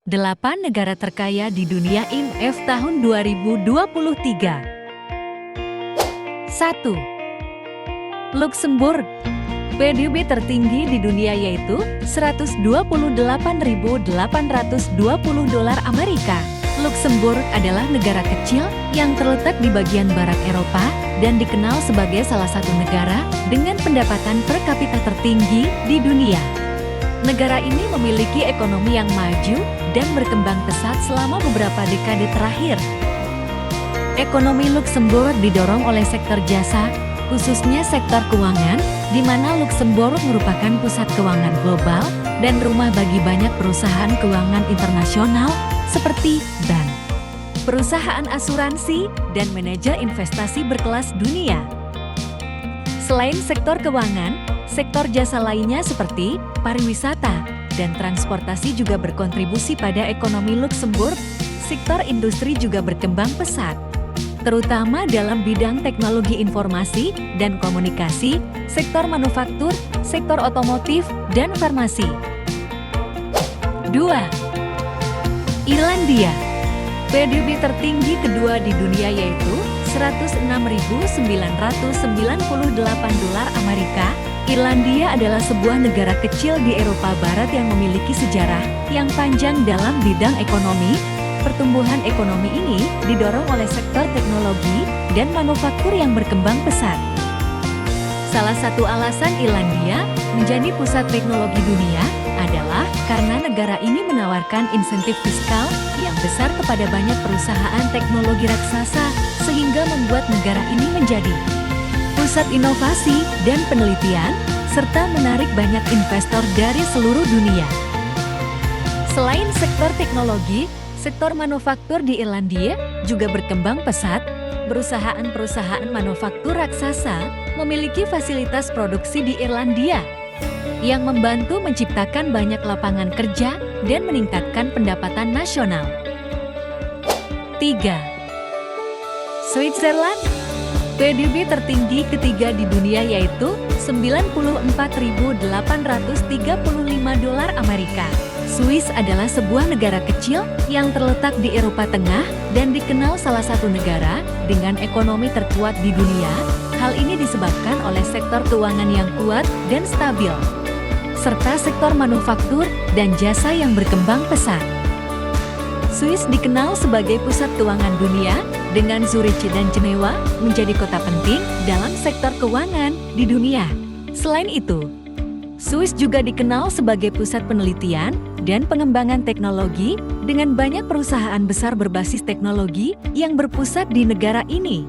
8 negara terkaya di dunia IMF tahun 2023. 1. Luksemburg. PDB tertinggi di dunia yaitu $128.820 Amerika. Luksemburg adalah negara kecil yang terletak di bagian barat Eropa dan dikenal sebagai salah satu negara dengan pendapatan per kapita tertinggi di dunia. Negara ini memiliki ekonomi yang maju dan berkembang pesat selama beberapa dekade terakhir. Ekonomi Luksemburg didorong oleh sektor jasa, khususnya sektor keuangan, di mana Luksemburg merupakan pusat keuangan global dan rumah bagi banyak perusahaan keuangan internasional seperti bank, perusahaan asuransi, dan manajer investasi berkelas dunia. Selain sektor keuangan, sektor jasa lainnya seperti pariwisata dan transportasi juga berkontribusi pada ekonomi Luksemburg. Sektor industri juga berkembang pesat, terutama dalam bidang teknologi informasi dan komunikasi, sektor manufaktur, sektor otomotif, dan farmasi. 2. Irlandia. PDB tertinggi kedua di dunia yaitu $106.998 Amerika. Irlandia adalah sebuah negara kecil di Eropa Barat yang memiliki sejarah yang panjang dalam bidang ekonomi. Pertumbuhan ekonomi ini didorong oleh sektor teknologi dan manufaktur yang berkembang pesat. Salah satu alasan Irlandia menjadi pusat teknologi dunia adalah karena negara ini menawarkan insentif fiskal yang besar kepada banyak perusahaan teknologi raksasa, sehingga membuat negara ini menjadi pusat inovasi dan penelitian, serta menarik banyak investor dari seluruh dunia. Selain sektor teknologi, sektor manufaktur di Irlandia juga berkembang pesat. Perusahaan-perusahaan manufaktur raksasa memiliki fasilitas produksi di Irlandia yang membantu menciptakan banyak lapangan kerja dan meningkatkan pendapatan nasional. 3. Switzerland. PDB tertinggi ketiga di dunia yaitu $94.835 Amerika. Swiss adalah sebuah negara kecil yang terletak di Eropa Tengah dan dikenal salah satu negara dengan ekonomi terkuat di dunia. Hal ini disebabkan oleh sektor keuangan yang kuat dan stabil, serta sektor manufaktur dan jasa yang berkembang pesat. Swiss dikenal sebagai pusat keuangan dunia, dengan Zurich dan Jenewa menjadi kota penting dalam sektor keuangan di dunia. Selain itu, Swiss juga dikenal sebagai pusat penelitian dan pengembangan teknologi dengan banyak perusahaan besar berbasis teknologi yang berpusat di negara ini.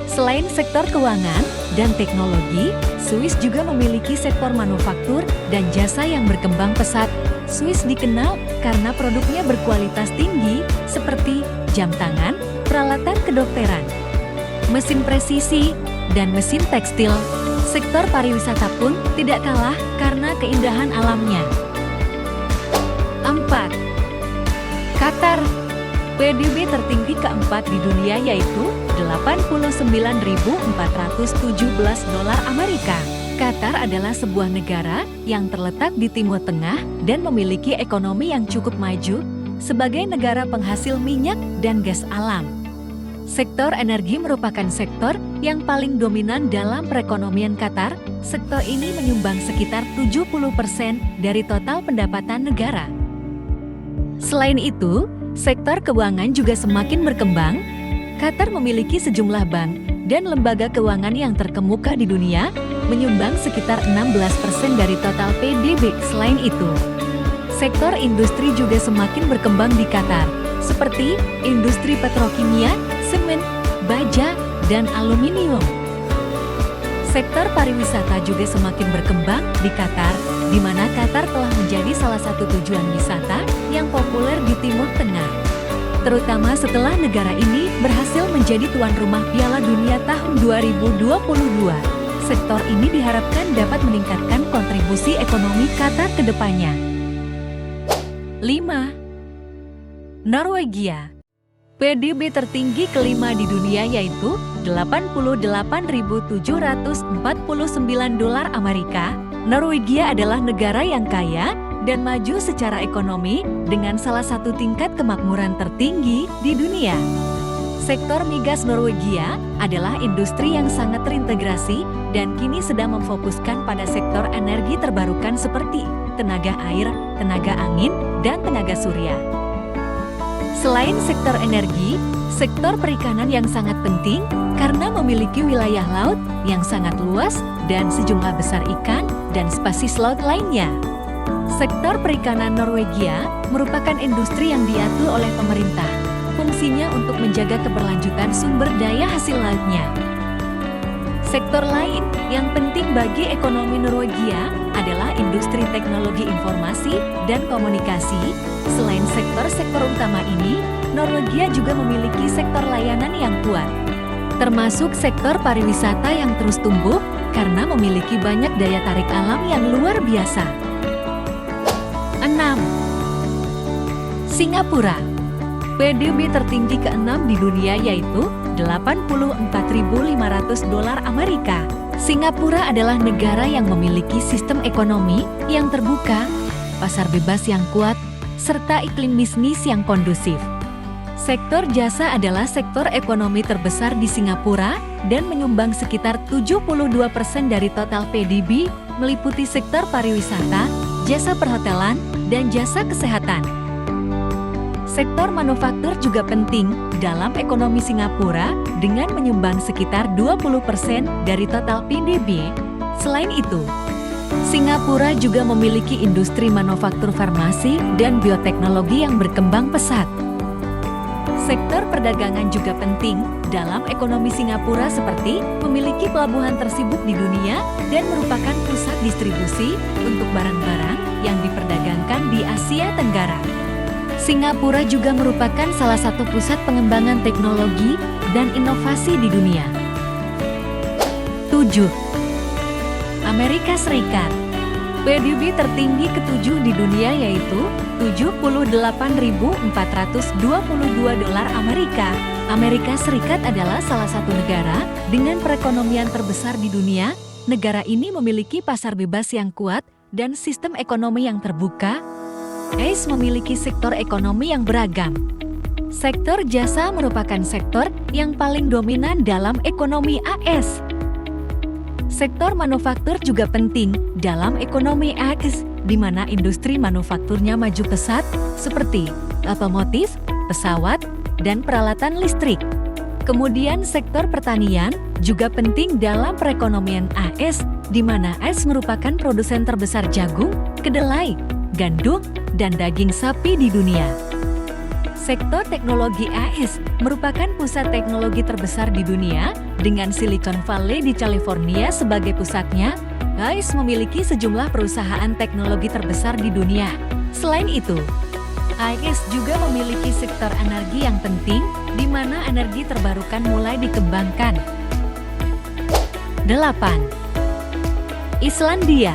Selain sektor keuangan dan teknologi, Swiss juga memiliki sektor manufaktur dan jasa yang berkembang pesat. Swiss dikenal karena produknya berkualitas tinggi seperti jam tangan, peralatan kedokteran, mesin presisi, dan mesin tekstil. Sektor pariwisata pun tidak kalah karena keindahan alamnya. 4. Qatar. PDB tertinggi keempat di dunia yaitu $89.417 Amerika. Qatar adalah sebuah negara yang terletak di Timur Tengah dan memiliki ekonomi yang cukup maju sebagai negara penghasil minyak dan gas alam. Sektor energi merupakan sektor yang paling dominan dalam perekonomian Qatar. Sektor ini menyumbang sekitar 70% dari total pendapatan negara. Selain itu, sektor keuangan juga semakin berkembang. Qatar memiliki sejumlah bank dan lembaga keuangan yang terkemuka di dunia, menyumbang sekitar 16% dari total PDB. Selain itu, sektor industri juga semakin berkembang di Qatar, seperti industri petrokimia, semen, baja, dan aluminium. Sektor pariwisata juga semakin berkembang di Qatar, di mana Qatar telah menjadi salah satu tujuan wisata yang populer di Timur Tengah, terutama setelah negara ini berhasil menjadi tuan rumah Piala Dunia tahun 2022. Sektor ini diharapkan dapat meningkatkan kontribusi ekonomi Qatar ke depannya. 5. Norwegia. PDB tertinggi kelima di dunia yaitu $88.749 Amerika. Norwegia adalah negara yang kaya dan maju secara ekonomi dengan salah satu tingkat kemakmuran tertinggi di dunia. Sektor migas Norwegia adalah industri yang sangat terintegrasi dan kini sedang memfokuskan pada sektor energi terbarukan seperti tenaga air, tenaga angin, dan tenaga surya. Selain sektor energi, sektor perikanan yang sangat penting karena memiliki wilayah laut yang sangat luas dan sejumlah besar ikan dan spesies laut lainnya. Sektor perikanan Norwegia merupakan industri yang diatur oleh pemerintah. Fungsinya untuk menjaga keberlanjutan sumber daya hasil lautnya. Sektor lain yang penting bagi ekonomi Norwegia adalah industri teknologi informasi dan komunikasi. Selain sektor-sektor utama ini, Norwegia juga memiliki sektor layanan yang kuat, termasuk sektor pariwisata yang terus tumbuh karena memiliki banyak daya tarik alam yang luar biasa. 6. Singapura. PDB tertinggi ke-6 di dunia yaitu $84.500 Amerika. Singapura adalah negara yang memiliki sistem ekonomi yang terbuka, pasar bebas yang kuat, serta iklim bisnis yang kondusif. Sektor jasa adalah sektor ekonomi terbesar di Singapura dan menyumbang sekitar 72% dari total PDB, meliputi sektor pariwisata, jasa perhotelan, dan jasa kesehatan. Sektor manufaktur juga penting dalam ekonomi Singapura dengan menyumbang sekitar 20% dari total PDB. Selain itu, Singapura juga memiliki industri manufaktur farmasi dan bioteknologi yang berkembang pesat. Sektor perdagangan juga penting dalam ekonomi Singapura seperti memiliki pelabuhan tersibuk di dunia dan merupakan pusat distribusi untuk barang-barang yang diperdagangkan di Asia Tenggara. Singapura juga merupakan salah satu pusat pengembangan teknologi dan inovasi di dunia. 7. Amerika Serikat. PDB tertinggi ke-7 di dunia yaitu $78.422 Amerika. Amerika Serikat adalah salah satu negara dengan perekonomian terbesar di dunia. Negara ini memiliki pasar bebas yang kuat dan sistem ekonomi yang terbuka. AS memiliki sektor ekonomi yang beragam. Sektor jasa merupakan sektor yang paling dominan dalam ekonomi AS. Sektor manufaktur juga penting dalam ekonomi AS, di mana industri manufakturnya maju pesat seperti otomotif, pesawat, dan peralatan listrik. Kemudian sektor pertanian juga penting dalam perekonomian AS, di mana AS merupakan produsen terbesar jagung, kedelai, gandum, dan daging sapi di dunia. Sektor teknologi AS merupakan pusat teknologi terbesar di dunia dengan Silicon Valley di California sebagai pusatnya. AS memiliki sejumlah perusahaan teknologi terbesar di dunia. Selain itu, AS juga memiliki sektor energi yang penting di mana energi terbarukan mulai dikembangkan. 8. Islandia.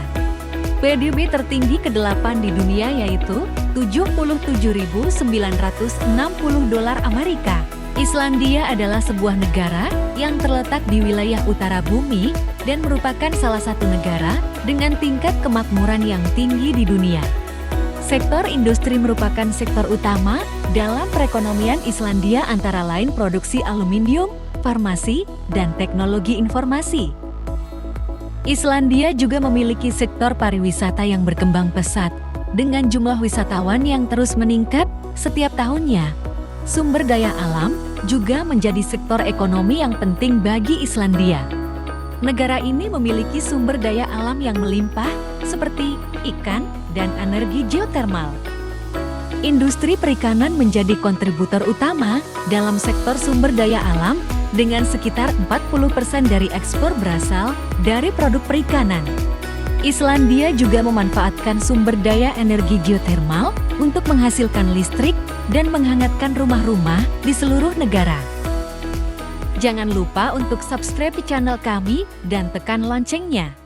PDB tertinggi ke-8 di dunia yaitu $77.960 Amerika. Islandia adalah sebuah negara yang terletak di wilayah utara bumi dan merupakan salah satu negara dengan tingkat kemakmuran yang tinggi di dunia. Sektor industri merupakan sektor utama dalam perekonomian Islandia antara lain produksi aluminium, farmasi, dan teknologi informasi. Islandia juga memiliki sektor pariwisata yang berkembang pesat, dengan jumlah wisatawan yang terus meningkat setiap tahunnya. Sumber daya alam juga menjadi sektor ekonomi yang penting bagi Islandia. Negara ini memiliki sumber daya alam yang melimpah seperti ikan dan energi geotermal. Industri perikanan menjadi kontributor utama dalam sektor sumber daya alam dengan sekitar 40% dari ekspor berasal dari produk perikanan. Islandia juga memanfaatkan sumber daya energi geotermal untuk menghasilkan listrik dan menghangatkan rumah-rumah di seluruh negara. Jangan lupa untuk subscribe channel kami dan tekan loncengnya.